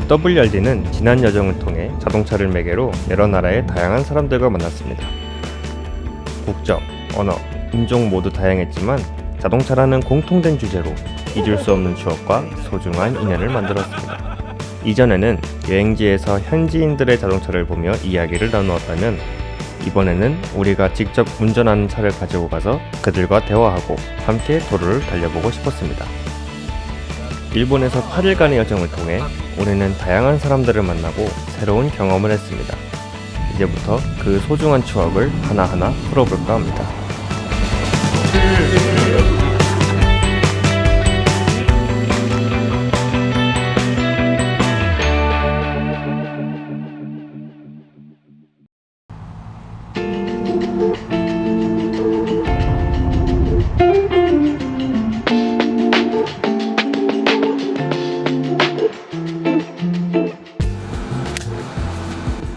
WRD는 지난 여정을 통해 자동차를 매개로 여러 나라의 다양한 사람들과 만났습니다. 국적, 언어, 인종 모두 다양했지만 자동차라는 공통된 주제로 잊을 수 없는 추억과 소중한 인연을 만들었습니다. 이전에는 여행지에서 현지인들의 자동차를 보며 이야기를 나누었다면 이번에는 우리가 직접 운전하는 차를 가지고 가서 그들과 대화하고 함께 도로를 달려보고 싶었습니다. 일본에서 8일간의 여정을 통해 우리는 다양한 사람들을 만나고 새로운 경험을 했습니다. 이제부터 그 소중한 추억을 하나하나 풀어볼까 합니다.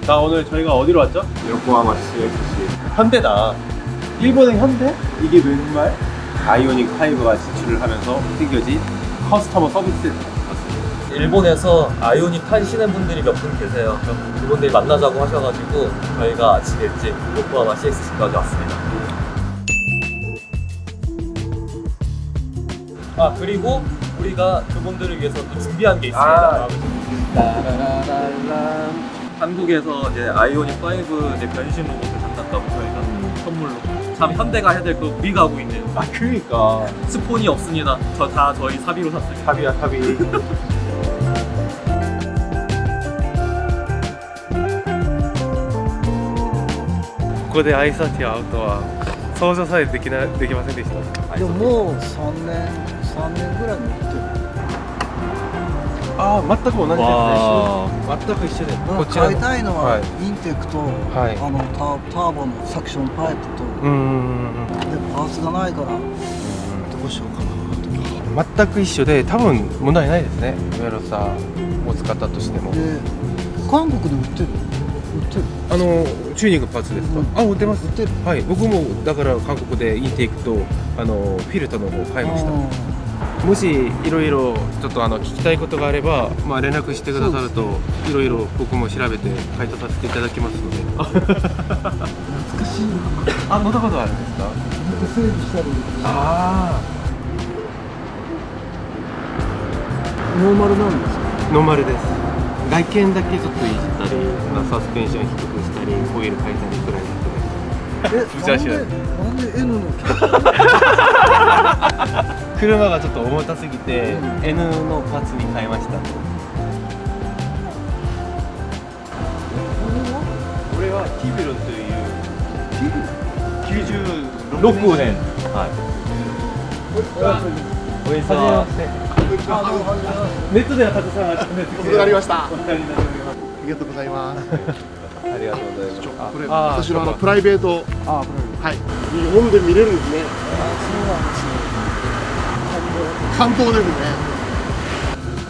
자, 오늘 저희가 어디로 왔죠? 요코하마 CXC 현대다. 일본의 현대? 이게 웬말? 아이오닉 5가 진출을 하면서 생겨진 커스터머 서비스 센터. 일본에서 아이오닉 타시는 분들이 몇 분 계세요. 그분들 만나자고 하셔가지고 저희가 아침 일찍 요코하마 CXC까지 왔습니다. 아, 그리고 우리가 그분들을 위해서 또 준비한 게 있습니다. 한국에서 이제 아이오닉 5 이제 변신 로봇을 장난감을 저희가 선물로, 참 현대가 해야 될 거 우리가 하고 있는 그러니까 스폰이 없습니다. 다 저희 사비로 샀습니다. 탑이야 탑이. ここで挨拶や会うとは想像さえできませんでした。でももう3年ぐらい乗ってる。ああ、全く同じですね。わ全く一緒です。こちら買いたいのは、はいインテクと、はいターボのサクションパイプと、でパーツがないからどうしようかなと。全く一緒で多分問題ないですね。ウェロサを使ったとしても。で韓国で売ってるチューニングパーツですか？あ、売ってます。売ってる。はい、僕もだから韓国でインテークとフィルターの方を買いました。もしいろいろちょっと聞きたいことがあれば、まあ連絡してくださるといろいろ僕も調べて回答させていただきますので。懐かしいな。あ、乗ったことあるんですか？整備したりあノーマルなんですか？あ、ノーマルです。外見だけちょっといじったり、サスペンション低くしたり、ホイール変えたりくらいですね。なんで N の車がちょっと重たすぎて、N のパーツに変えました。これはティビロという96年。はい。おやすみなさい。ネットではたくさんあったんですけど。遅くなりました。お二人になります。ありがとうございます。ありがとうございます。これあー私のプライベート、あ、はい、日本で見れるんですね。そうなんですよ。感動ですね。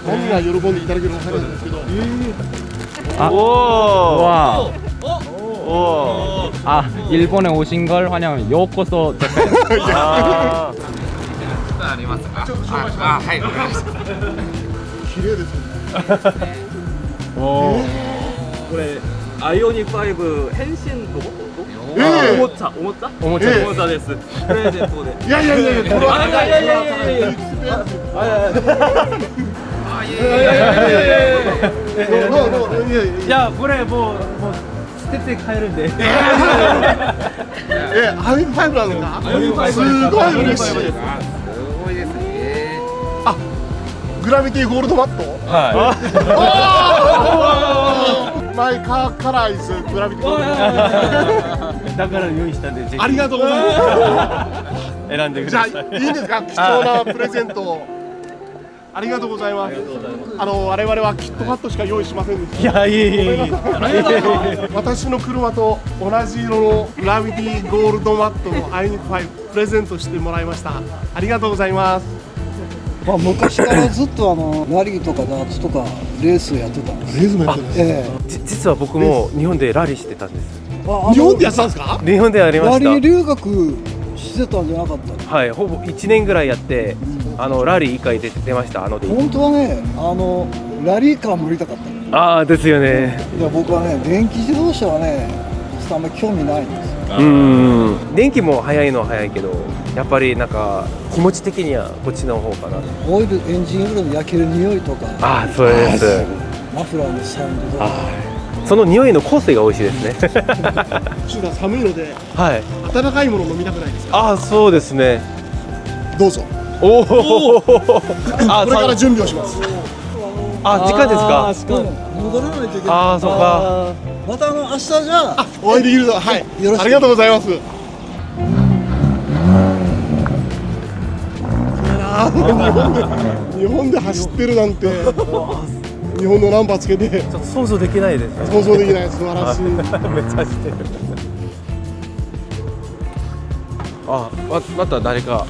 本人が喜んでいただけるのが初めてですけど。와. 아, 일본에 오신 걸 환영합니다. 요코소 재팬. 아. 綺麗ですね。これアイオニック5変身ロボット？おもちゃおもちゃです。おもちゃです。プレゼントで。いやいやいやいや、これは。いやいやいやいやいや。いや、これもう捨てて帰るんで。ハイファイブなのか。すごい嬉しい。すごいですね。あ、グラビティゴールドマット。はマイカーカラーイズグラビティゴールドマット。だから用意したんで、ぜひありがとうございます。選んでくじゃあださい。いいんですか、貴重なプレゼントを。ありがとうございます。我々はキットカットしか用意しませんでした。いや、いえいえ。私の車と同じ色のグラビティゴールドマットのアイニック5プレゼントしてもらいました。ありがとうございます。まあ昔からずっとラリーとかダーツとかレースやってたんです。レーズもやってるんです。え実は僕も日本でラリーしてたんです。え。日本でやってたんですか？日本でやりまラリーした。留学してたんじゃなかったの？はい、ほぼ1年ぐらいやって、ラリー1回出ました。本当はねラリーカー乗りたかった。ああですよね。いや僕はね電気自動車はねちょっとあんまり興味ないんですよ。電気も速いのは速いけど、やっぱりなんか気持ち的にはこっちの方かな。オイルエンジンオイルの焼ける匂いとかああそうです。マフラーのサウンドとかその匂いの香水が美味しいですね。シュウさん寒いのではい。温かいもの飲みたくないですか？ああそうですね。どうぞ。おお。あこれから準備をします。あ時間ですか？戻らないといけない。ああそうか。また明日じゃあお会いできるぞ。はい。よろしくありがとうございます。日本で走ってるなんて日本のナンバーつけてちょっと想像できないですね。想像できない素晴らしい。めっちゃ走ってる。あまた誰か。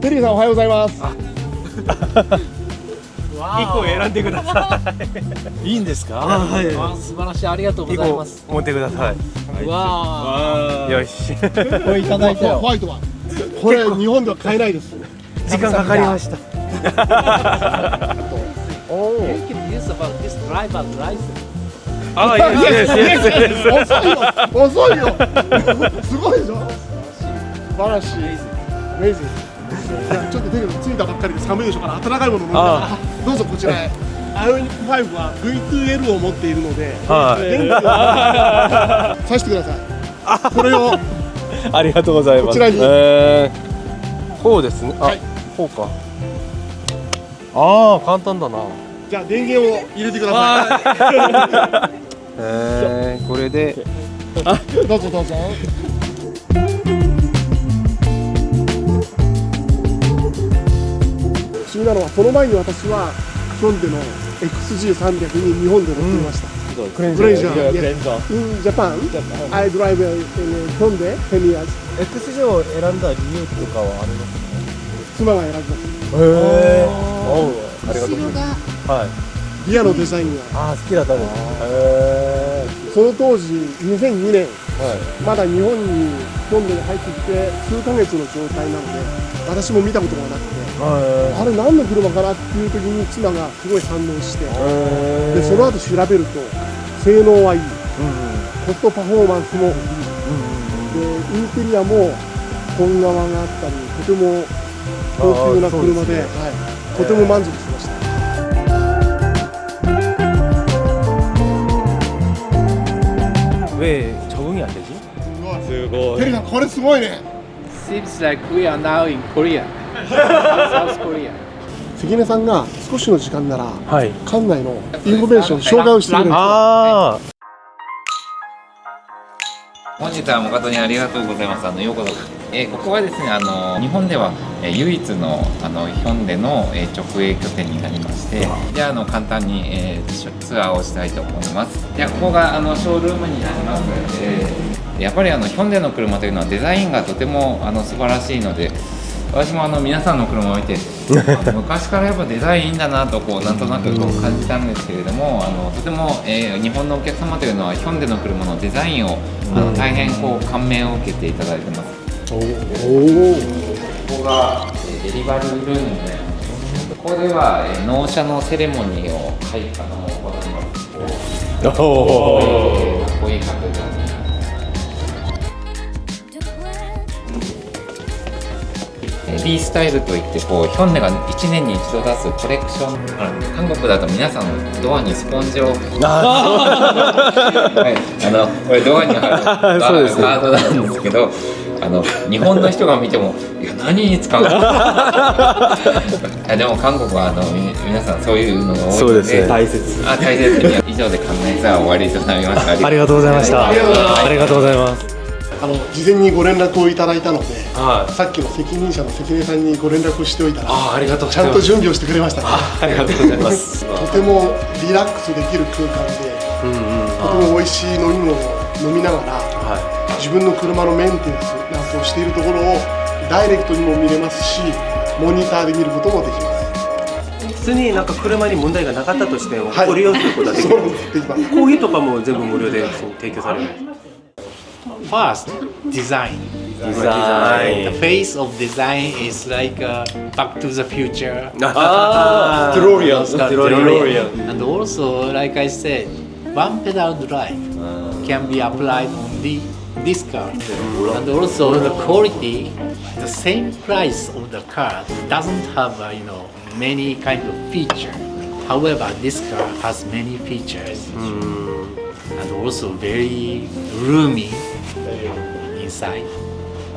テリーさんおはようございます。1個選んでください。いいんですか？はい。素晴らしい、ありがとうございます。 1個持ってください。わよし。これいただいたよ。ホワイトはこれ日本では買えないです。時間かかりました。おお。あ、いいです。遅いよ。すごいでしょ。素晴らしい。アメイジング。いやちょっとテレビついたばっかりで寒いでしょうから温かいもの飲んでどうぞこちらへ。アイオニック5は V2L を持っているので、電気をさしてください。これをありがとうございます。こちらにこうですね。あ、こうか。ああ、簡単だな。じゃあ電源を入れてください。これでどうぞどうぞ。不思議なのはその前に私はヒョンデの XG300 に日本で乗っていました。グレンジャー。In Japan, I drive in Hyundai 10 years. XG を選んだ理由とかはありますか？妻が選びましありがとうございます。はい。た。リアのデザインがああ、好きだったんです。その当時2002年まだ日本にヒョンデに入ってきて数ヶ月の状態なので私も見たことがなくてあれ何の車かなっていう時に妻がすごい反応してでその後調べると性能はいい、コストパフォーマンスもいい、でインテリアも本革があったりとても高級な車で、とても満足しました。왜 적응이 안 되지? すごい。テリーさんこれすごいね。 Seems like we are now in Korea. South Korea. 関根さんが少しの時間ならはい。館内のインフォメーション紹介をしてくれるんですよ。あ本日は誠にありがとうございます。ようこそ。ここはですね、日本では唯一のヒョンデの直営拠点になりまして、じゃあ簡単にツアーをしたいと思います。ではここがショールームになります。やっぱりヒョンデの車というのはデザインがとても素晴らしいので、私も皆さんの車を見て昔からやっぱデザインいいんだなとなんとなく感じたんですけれども、とても、日本のお客様というのはヒョンデの車のデザインを大変感銘を受けていただいてます。ここがデリバリールームになります。ここでは納車のセレモニーを行います。かっこいい角度。D スタイルといってヒョンデが1年に1度出すコレクション、韓国だと皆さんドアにスポンジをこれドアに貼るカードなんですけど、日本の人が見てもいや何に使うのでも韓国は皆さんそういうのが多いので、そうですね、大切に以上で関連ツアー終わりとなりました。ありがとうございました。ありがとうございます。事前にご連絡をいただいたので、さっきの責任者の関根さんにご連絡をしておいたら、ちゃんと準備をしてくれましたね。ありがとうございます。とてもリラックスできる空間で、とても美味しい飲み物を飲みながら、自分の車のメンテナンスをしているところをダイレクトにも見れますし、モニターで見ることもできます。普通になんか車に問題がなかったとしてもご利用することはできる。できます。コーヒーとかも全部無料で提供される。First, design. The face of design is like Back to the Future. DeLorean. And also, like I said, one pedal drive can be applied on this car. And also the quality, the same price of the car doesn't have many kind of feature. However, this car has many features and also very roomy inside.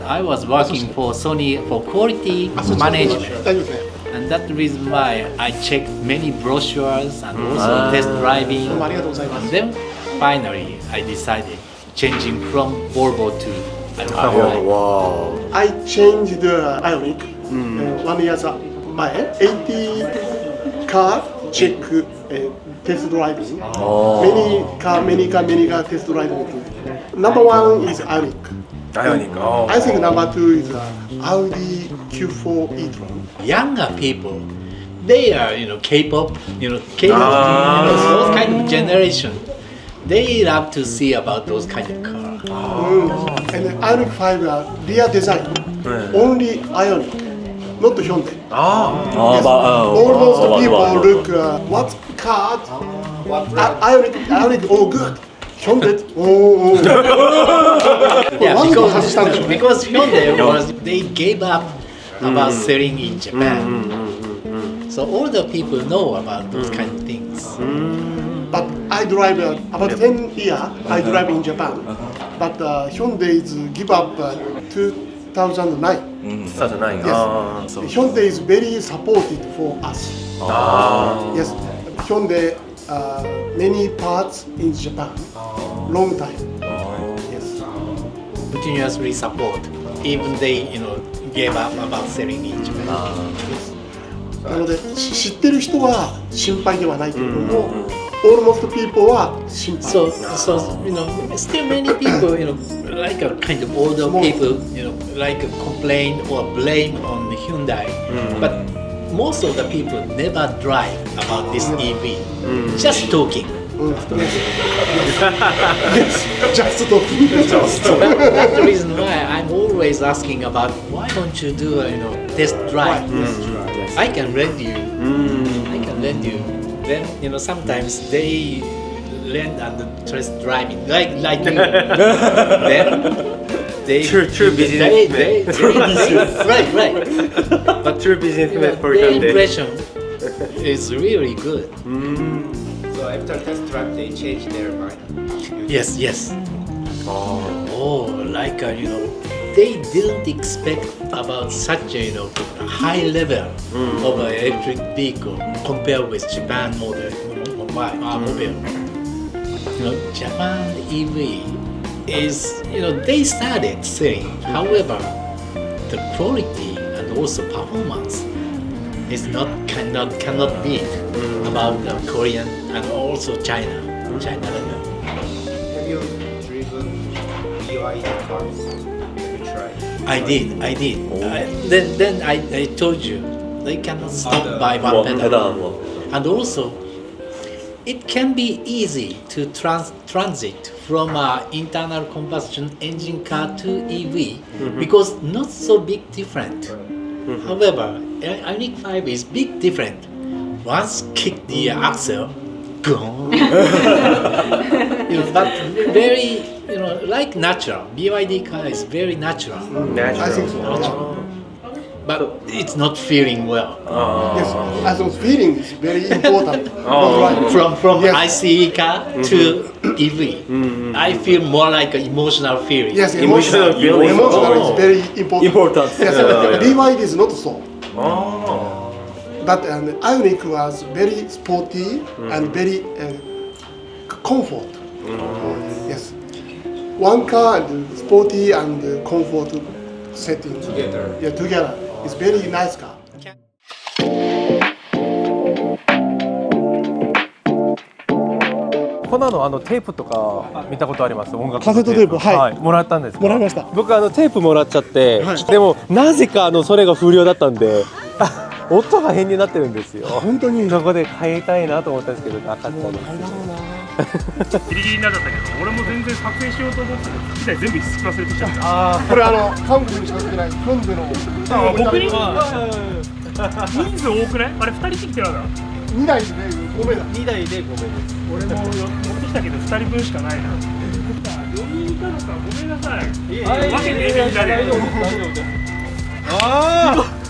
I was working for Sony for quality management, 大丈夫ですね and that's the reason why I checked many brochures and also test driving. どうもありがとうございます And then finally I decided changing from Volvo to Ioniq. I changed the Ioniq 1 year 前80 car check test driving many car test driving number 1 is Ioniq I think number 2 is Audi Q4 e-tron Younger people, they are K-pop, those kind of generation. They love to see about those kind of cars. and Ioniq 5 rear design only Ioniq not Hyundai yes. Almost people look what car Ioniq oh good Hyundai oh Yeah, One has standard. because Hyundai they gave up about selling in Japan. So all the people know about those kind of things. But I drive about 10 years. I drive in Japan. But Hyundai's give up 2009. 2009 Yes. Hyundai is very supported for us. Yes. Hyundai many parts in Japan. Long time. Yes. Continuously support, even they gave up about selling in Japan. なので知ってる人は心配ではないけれども、almost people は心配。 So still many people, like a kind of older people, like complain or blame on Hyundai. But most of the people never drive about this EV. Just talking. Yes. Just talking. That's the reason why I'm always asking about why don't you do test drive? I can lend you. I can lend you. Then sometimes they lend and test driving like you. Then they True business they right. But True businessman for their Hyundai. impression is really good. So after test drive, they change their mind. Yes. Oh, like they didn't expect about such a high level of an electric vehicle compared with Japan model. Japan EV is they started selling. However, the quality and also performance is cannot beat about the Korean and also China level. Have you driven BYD cars? Have you tried? I did. Then I told you they cannot stop by one pedal. And also, it can be easy to transit from an internal combustion engine car to EV because not so big different. However, Ioniq 5 is big different. Once kick the axle, gone. But very like natural. BYD car is very natural. I think so. But it's not feeling well. Yes. I think feeling is very important. From Yes. ICE car to EV. I feel more like an emotional feeling. Yes, Emotional feeling. Emotional is very important. Yes, BYD is not so. But Ioniq was very sporty and very comfort. Yes, one car and sporty and comfort setting together. Yeah, together. It's very nice car. こんなのテープとか見たことあります。音楽のカセットテープはいもらったんですか。もらいました僕テープもらっちゃって、はいでもなぜかそれが不良だったんで音が変になってるんですよ。本当にそこで変えたいなと思ったんですけどなかったです。あれだろうな。ギリギリになっちゃったけど、俺も全然撮影しようと思って機材全部一式忘れてきちゃった。これ韓国にしか売ってないヒョンデの僕に人数多くない？あれ2人来てるわな。2台で5名だ。2台で5名です。俺も持ってきたけど2人分しかないな。4人いたのか、ごめんなさい。分けてみんなで。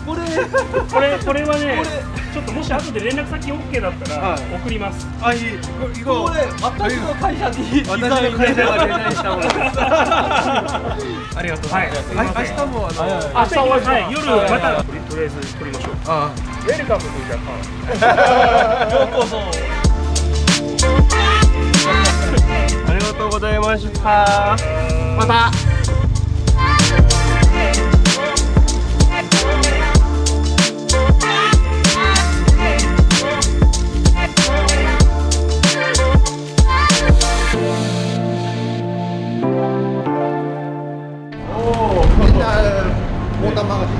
これはね、ちょっともし後で連絡先 OK だったら送ります。あ、いい。これ私の会社に私の会社が連絡したものです。ありがとうございます。明日も明日は夜またとりあえず撮りましょう。ウェルカムとジャパン。ようこそ。ありがとうございました。また。モーターマガジン、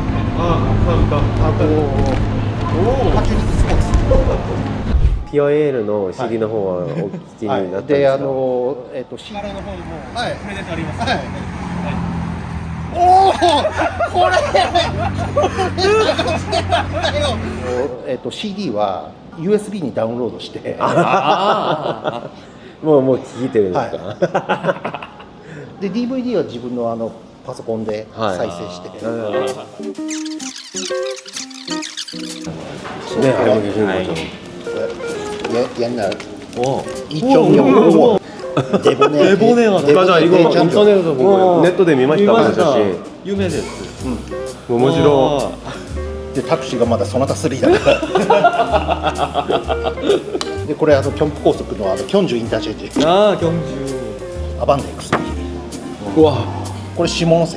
PIL の CD の方はお聞きになったんですか？で、CD の方もプレゼントあります。おお、これCD は USB にダウンロードしてもう聞いてるんですか？で DVD は自分のパソコンで再生して、ね、あれも聞くの옛날 이정용 데보네 이거 인터넷에서 보고 네트で見ました。有名です。面白い。でタクシーがまだそなた3だからでこれキョンプ高速のキョンジュインターチェンジ、キョンジュアバンデ X。 うわ、これ下関。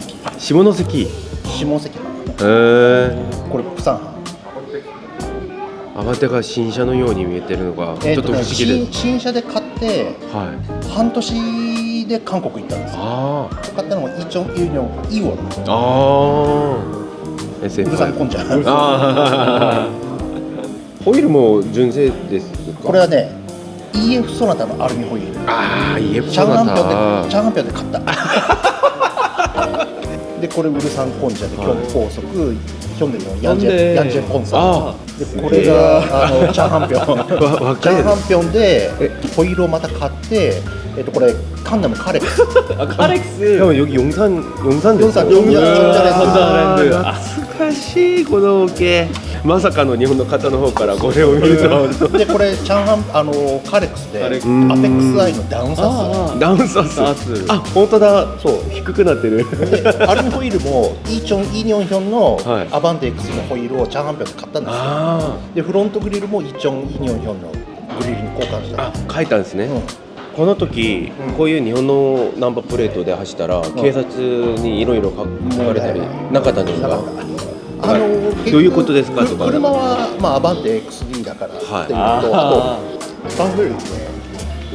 これプサンハン。アバテが新車のように見えてるのがちょっと不思議で、新車で買って半年で韓国行ったんですよ。買ったのがイチョンユニョンイウォン、ウルサンコンジャホイールも純正ですか？これはね EF ソナタのアルミホイール。EF チャンソナハンピョンで買ったでこれウルサンコンジャでキョン高速、ヒョンデのヤンジェンポンサーで、これがチャーハンピョンでホイールをまた買って、これカンナムカレックス。용산ですよ。懐かしいこのオケ。まさかの日本の方の方からこれを見ると。でこれチャンハンカレックスでアペックスアイのダウンサス。あ、本当だ。そう低くなってる。アルミホイールもイニョンヒョンのアバンテ X のホイールをチャンハンピョンで買ったんですよ。でフロントグリルもイニョンヒョンのグリルに交換した。書いたんですね。この時、こういう日本のナンバープレートで走ったら、警察にいろいろ書かれたりなかったんですか？どういうことですかとか。車はアバンテ XD だからっていうのと、あとスタンフェルで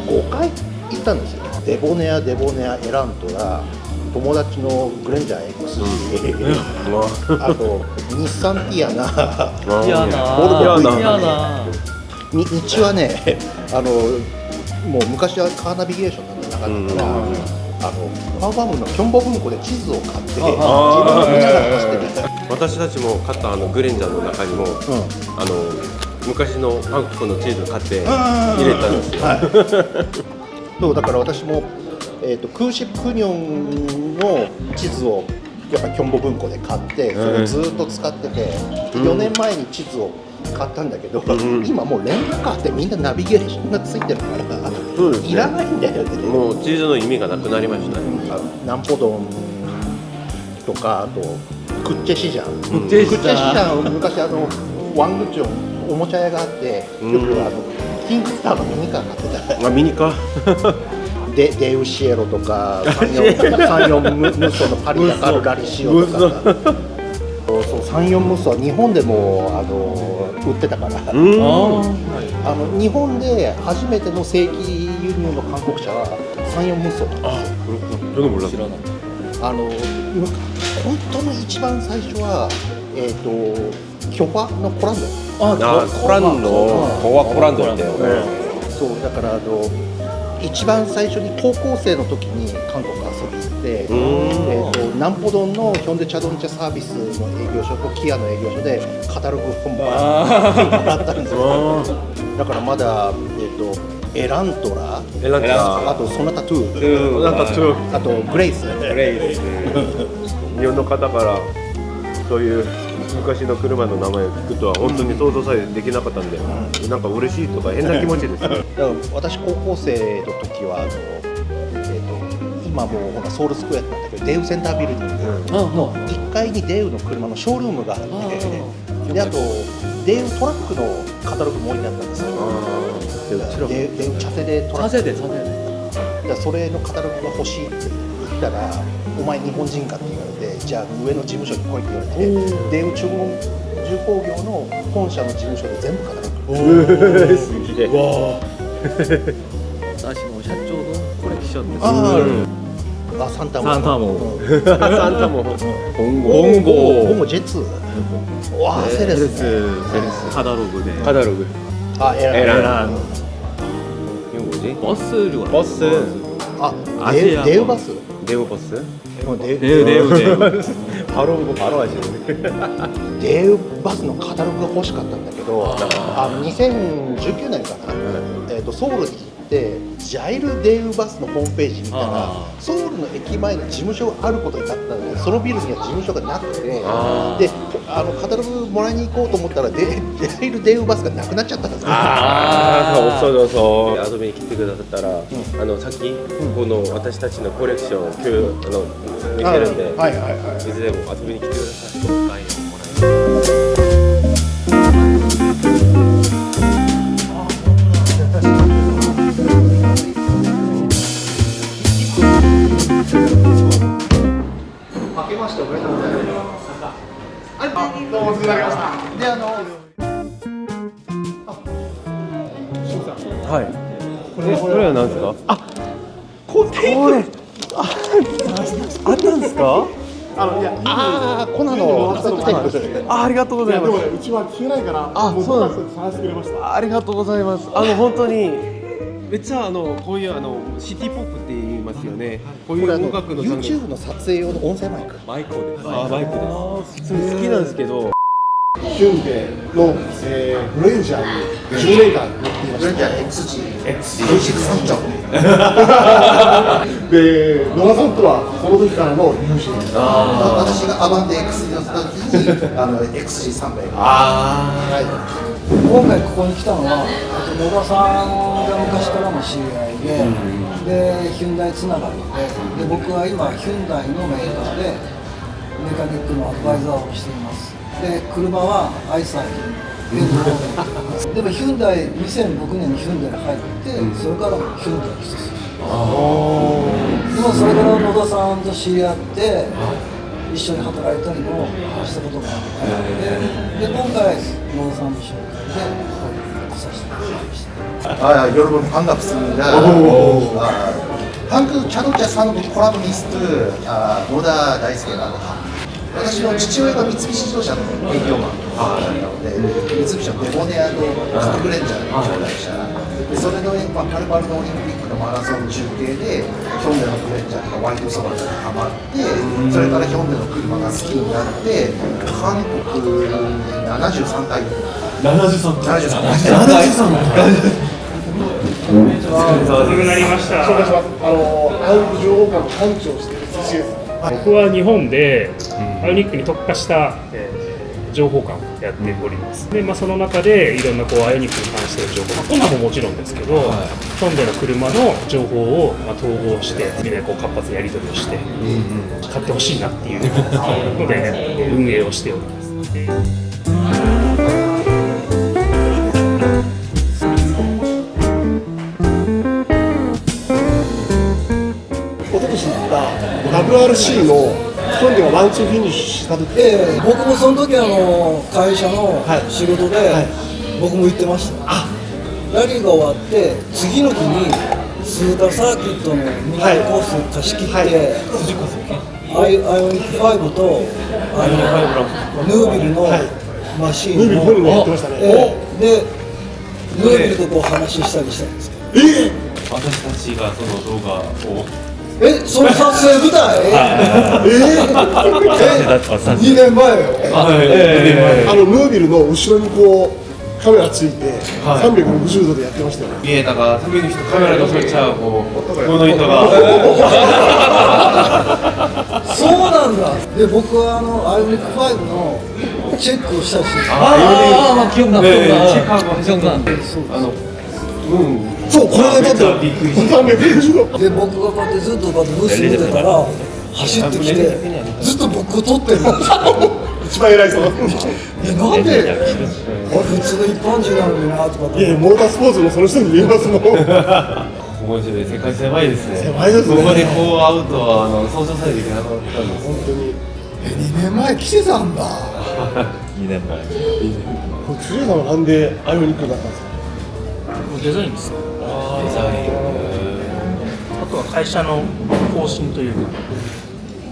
5回行ったんですよ。デボネア、エラントラ、友達のグレンジャー XD、あと日産ティアナ、ボルボティアナ。道はね、もう昔はカーナビゲーションなんてなかったから、パワーバムのキョンボ文庫で地図を買って自分で見ながら走ってる。私たちも買ったグレンジャーの中にも、昔の韓国の地図を買って入れたんですよ。そうだから私も、クーシップニョンの地図をやっぱキョンボ文庫で買ってそれをずっと使ってて、4年前に地図を買ったんだけど、今もうレンタカーってみんなナビゲーションがついてるからいらないんだよね。もう地図の意味がなくなりましたね。ナンポドンとか、あとクッチェシジャン、昔ワングチョンおもちゃ屋があって、よくキングスターのミニカー買ってた。ミニカデウシエロとか34ムッソのパリダカルラリシオとかそう34ムッソは日本でも売ってたから、日本で初めての正規輸入の韓国車は34ムッソなんですよ。本当の一番最初はキョファのコランド。コランドって。そうだから一番最初に高校生の時に韓国遊びに行って、南ポドンのヒョンデチャドンチャサービスの営業所とキアの営業所でカタログ本番もらったんですよ。だからまだ、エラントラ、あとソナタトゥー、あとグレイス。日本の方からそういう昔の車の名前を聞くとは本当に想像さえできなかったんで、なんか嬉しいとか変な気持ちです。だから私高校生の時は今もうほらソウルスクエアなんだけどデウセンタービルディングの1階にデウの車のショールームがあって、であとデウトラックのカタログも置いてあったんですよ。デウチャセでトラックでそれのカタログが欲しいって言ったら、お前日本人かって言われて、じゃあ上の事務所に来いって言われて、デウ重工業の本社の事務所で全部カタログ。すげえ。私の社長のコレクションです。サンタモサンタモサンタもボンゴジェツわあセレスカタログでカタログエラン버스를 버스デウバスデウ버스 네네 바로 보고 바로 하시네. デウバスのカタログが欲しかったんだけど、2019年かな、ソウルに行ってジャイルデウバスのホームページ見たらソウルの駅前に事務所があることになったので、そのビルには事務所がなくて、でカタログもらいに行こうと思ったらジャイルデウバスがなくなっちゃったんですよ。없어져서遊びに来てくださったら、さっきこの私たちのコレクションを見せるんで、いつでも遊びに来てください。サインをもら明けましておめでとうございます。どうもお世話になりました。ではい。これは何ですか？これあったんですか？コナのカセットテープ。ありがとうございます。でもね、うちは消えないから、そうなんです。探してくれました。ありがとうございます。本当にめっちゃこういうシティポップって言いますよね。こういう音楽の YouTube の撮影用の音声マイク。マイクです。マイクです。好きなんですけど。ヒュンデの、グレンジャーに10年間乗っていました。グレンジャー XG、V6 3で、野田さんとはこの時からの友人。私がアバンテ XG の時にXG300。今回ここに来たのは、野田さんが昔からの知り合いで、ヒュンダイつながりで、僕は今ヒュンダイのメーカーでメカニックのアドバイザーをしています。で、車はアイサイでもヒュンダイ2006年にヒュンダイに入って、それからヒュンダイに進む。でもそれから野田さんと知り合って一緒に働いたりもしたことがあって、で今回野田さんの紹介で来させていただきました。여러분 반갑습니다. 한국 자동차 산업 콜라보니스트 노다 다이스케입니다. 私の父親が三菱自動車の営業マンなので、三菱のデボネアのカーグレンジャーの兄弟車で、それのパルパルのオリンピックのマラソン中継でヒョンデのグレンジャーとかワイドソバとかハマって、それからヒョンデの車が好きになって韓国に73回遅くなりました。紹介します。アウト情報館の館長をしている寿司です。僕は日本でアイオニックに特化した情報館をやっております。で、その中でいろんなアイオニックに関しての情報、コナももちろんですけど、ヒョンデの車の情報を統合してみんなで活発にやり取りをして買ってほしいなっていうので運営をしております。WRC のヒョンデがワンツーフィニッシュした時、僕もその時会社の仕事で、僕も行ってました。ラリーが終わって次の日にスーダサーキットのミニコース貸し切って、アイオニック5とヌービルのマシンのでヌービルと話したりしたんですけど、私たちがその動画をその撮影舞台2年前よ。ムービルの後ろにこうカメラついて360度でやってましたよね。見えたが時にカメラが撮っちゃうこの人がそうなんだ。で僕はアイオニック5のチェックをしたし、記憶がチェッカーが始まったそう、これで撮って360度で僕がこうやってずっとこうやってブース見てたら走ってきてずっと僕を撮ってるの。一番偉い人がなんで俺普通の一般人なのになとかって。いや、モータースポーツのその人に見えますもん。面白い、世界狭いですね。狭いですね。ここでこう会うとは想像されていけなかったんです。本当に2年前来てたんだ。2年前。辻さんはなんでアイオニックになったんですか？デザインですよ。あとは会社の方針というか。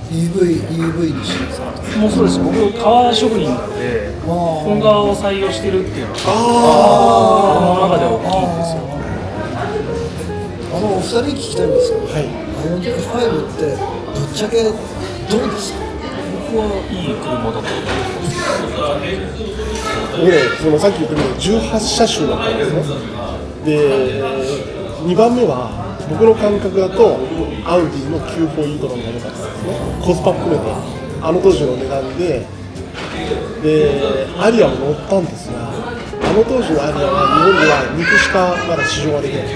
EV にしますか。もうそうです。僕革職人なので本革を採用してるっていうのがこの中で大きいんですよ。お二人に聞きたいんですけど、アイオニック5ってぶっちゃけどうですか？僕はいい車だと思います。で、そのさっき言ったように18車種だったんですね。で、2番目は僕の感覚だとアウディの Q4 イートロンが良かったんですね。コスパ含めて当時の値段でアリアも乗ったんですが、当時のアリアは日本では2区しかまだ試乗ができないの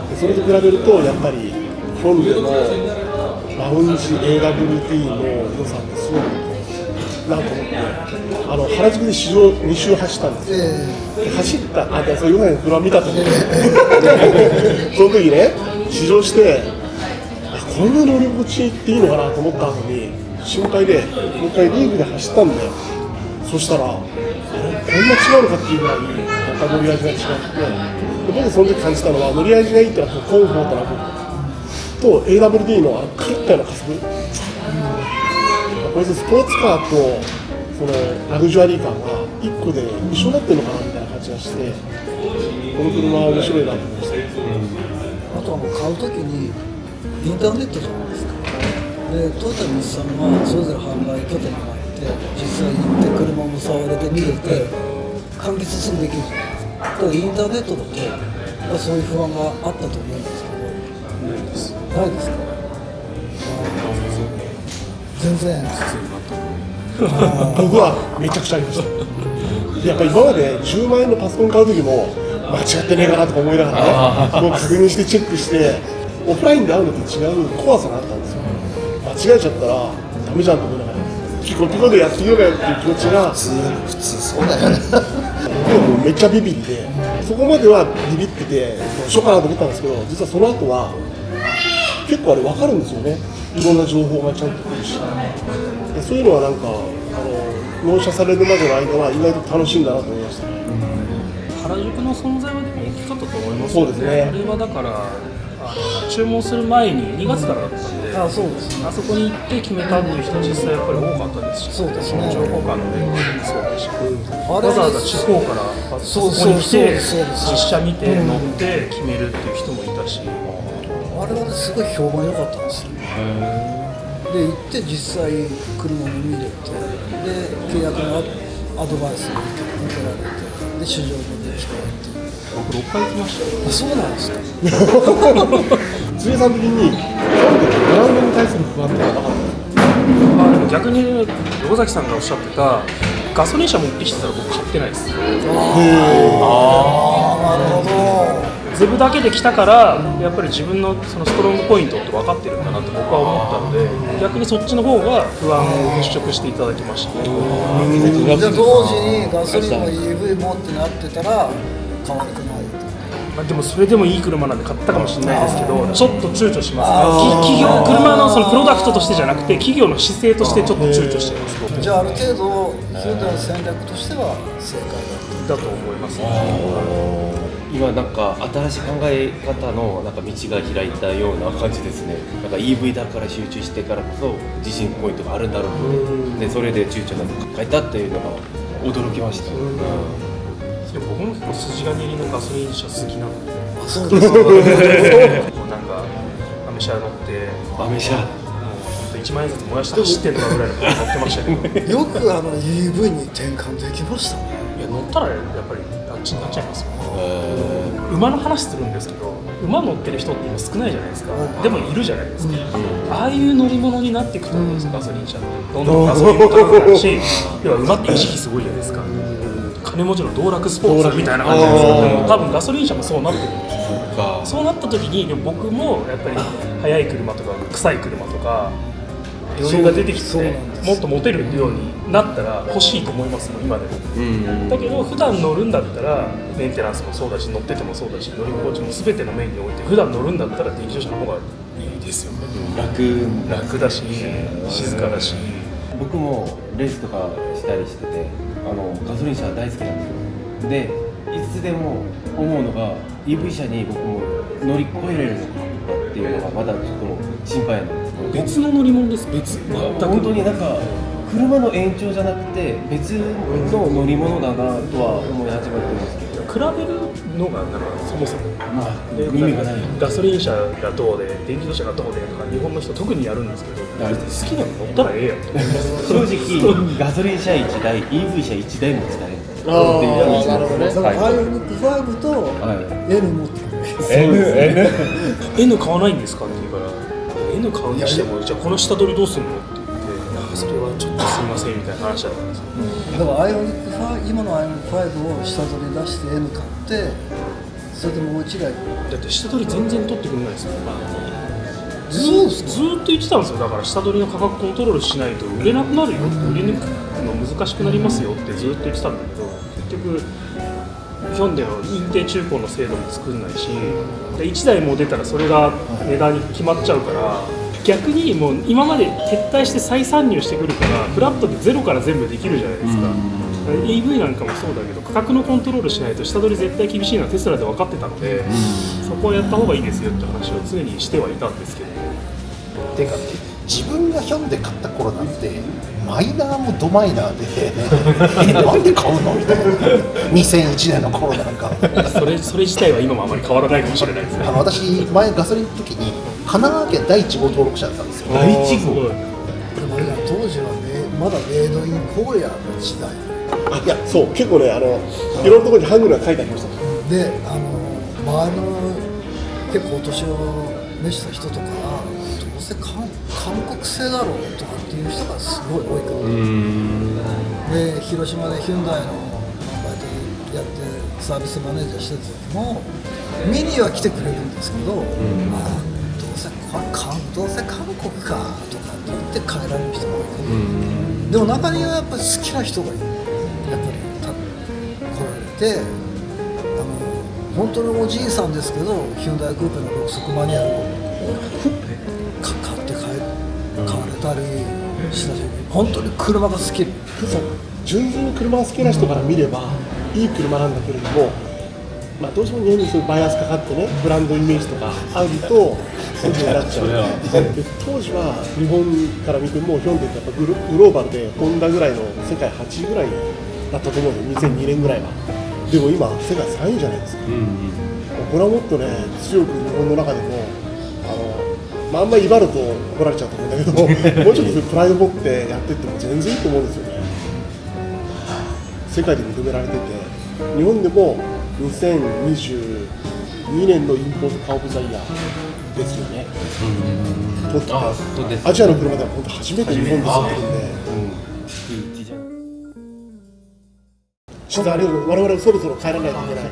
で、それと比べるとやっぱりヒョンデのラウンジ AWT の良さってすごくなと思って原宿で試乗2周走ったんですよ。走ったそういうの車見たと思ってその時ね試乗してこんな乗り心地いいっていいのかなと思った後に心配でもう一回リーグで走ったんだよ。そしたらこんな違うのかっていうぐらいまた乗り味が違って、僕その時感じたのは乗り味がいいってのはコンフォートな部分と AWD のカリッとした加速、これでスポーツカーとそのラグジュアリー感が1個で一緒になってるのかなみたいな感じがして、この車は面白いなと思いました。あとはもう買うときにインターネットじゃないですか。でトヨタ日産はそれぞれ販売拠点があって実際に行って車も触れて見れて完結すぐできるじゃないですか。ただインターネットだとそういう不安があったと思うんですけどないですか？全然僕はめちゃくちゃありました。やっぱり今まで10万円のパソコン買う時も間違ってねえかなとか思いながらね、もう確認してチェックしてオフラインで会うのと違う怖さがあったんですよ。間違えちゃったらダメじゃんと思いながらピコピコでやってみようかよっていう気持ちが普通そうだよねもうめっちゃビビって、そこまではビビっててどうしようかなと思ったんですけど、実はその後は結構あれ分かるんですよね。いろんな情報がちゃんと来るし、そういうのはなんか納車されるまでの間は意外と楽しいんだなと思いましたね。原宿の存在はでも大きかったと思いますそうですね。あれはだから注文する前に2月からだったんで、そうです、あそこに行って決めたっていう人実際やっぱり多かったですし、そうですね。情報館の電話もそうですし、わざわざ地方からあそこに来て実車見て乗って決めるっていう人もいたし、あれはすごい評判良かったんですよ。で行って実際車も見れて、で契約のアドバイスを受けられて、で試乗もできてっていう。僕6回行きましたよ。そうなんですか。辻江さん的にブランドに対する不安ってなかったんですか？でも逆に横崎さんがおっしゃってたガソリン車持ってきてたら僕買ってないです。なるほど。ゼブだけで来たからやっぱり自分のそのストロングポイントって分かってるんだなって僕は思ったので、逆にそっちの方が不安を払拭していただきましたね。じゃあ同時にガソリンも EV もってなってたら変わるくない。でもそれでもいい車なんで買ったかもしれないですけど、ちょっと躊躇しますね。企業車のそのプロダクトとしてじゃなくて企業の姿勢としてちょっと躊躇してます。じゃあある程度ヒュンダイの戦略としては正解だと思います。今なんか新しい考え方のなんか道が開いたような感じですね。なんか EV だから集中してからこそ自信ポイントがあるんだろうで、それで躊躇なく変えたっていうのが驚きました。僕も結構筋金入りのガソリン車好きなので、そうですなんかアメ車乗ってアメ車1万円ずつ燃やして走ってんのかぐらいのこと乗ってましたけどよくEV に転換できましたね。いや乗ったらやっぱりあっちになっちゃいますよ。馬の話するんですけど、馬乗ってる人って今少ないじゃないですか。でもいるじゃないですか。ああいう乗り物になっていくと思うんですよ、ガソリン車って。どんどんガソリンも高くなるし、要は馬って意識すごいじゃないですか。金持ちの道楽スポーツみたいな感じじゃないですか。でも多分ガソリン車もそうなってるんですよ。そうなった時に僕もやっぱり速い車とか臭い車とか余裕が出てきて、もっとモテるようになったら欲しいと思いますもん今でも。だけど普段乗るんだったらメンテナンスもそうだし乗っててもそうだし乗り心地も全ての面において普段乗るんだったら電気自動車の方がいいですよね。楽だし静かだし。僕もレースとかしたりしててガソリン車大好きなんですよ。でいつでも思うのが EV 車に僕も乗り越えられるのかっていうのがまだちょっと心配なんですけど、別の乗り物です。別全く本当になんか車の延長じゃなくて別の乗り物だなとは思い始めてるんですけど、比べるのがなんかそもそも、意味がない。ガソリン車がどうで電気自動車がどうでとか日本の人特にやるんですけど、別に好きなの乗ったらええやんと思います正直ガソリン車1台 EV 車1台持ちたいなるほどね。アイオニック5と N 持ってくる。N 買わないんですかって言うから N 買うにしてもじゃあこの下取りどうするのって言ってそれはちょっとすみませんみたいな話だったんですよ。だからアイオニック5今のアイオニック5を下取り出して N 買ってそれでもう一台だって下取り全然取ってくれないですよ。ずーっと言ってたんですよ。だから下取りの価格コントロールしないと売れなくなるよ、売り抜くの難しくなりますよってずっと言ってたんだけど、結局ヒョンデの認定中古の制度も作んないし、で1台も出たらそれが値段に決まっちゃうから、逆にもう今まで撤退して再参入してくるからフラットでゼロから全部できるじゃないですか。EV なんかもそうだけど価格のコントロールしないと下取り絶対厳しいのはテスラで分かってたので、そこはやった方がいいですよって話を常にしてはいたんですけど。てか自分がヒョンデ買った頃なんてマイナーもドマイナーでなんで買うのみたいな2001年の頃なんかそれ自体は今もあまり変わらないかもしれないですね。私前ガソリンの時に神奈川県第1号登録者だったんですよ。第1号でも当時はねまだメイドインコーヤの時代。いやそう結構ねいろんなところにハングルが書いてありました。で周りの結構お年を召した人とかどうせ韓国製だろうとかっていう人がすごい多いから。で広島でヒュンダイのバイトやってサービスマネージャーしてた時も見には来てくれるんですけど、どうせ韓国かとかって言って帰られる人が多いから、でも中にはやっぱり好きな人がいる。やっぱり来られて本当におじいさんですけどヒュンダイクーペの6速マニュアルを買って買われたりしたし、本当に車が好き。そう純粋に車が好きな人から見ればいい車なんだけれども、どうしても日本にそういうバイアスかかってねブランドイメージとかあるとそういうふうになっちゃう。で当時は日本から見てもヒョンデってやっぱグローバルでホンダぐらいの世界8位ぐらいだったと思うよ2002年ぐらいは。でも今世界3位じゃないですか。これはもっとね強く日本の中でもあんまり威張ると怒られちゃうと思うんだけどもうちょっとプライド持ってやってっても全然いいと思うんですよね。世界で認められてて日本でも2022年のインポートカーオブザイヤーですよね。アジアの車では本当初めて日本で作ってるんで、ちょっと我々そろそろ帰らないといけない。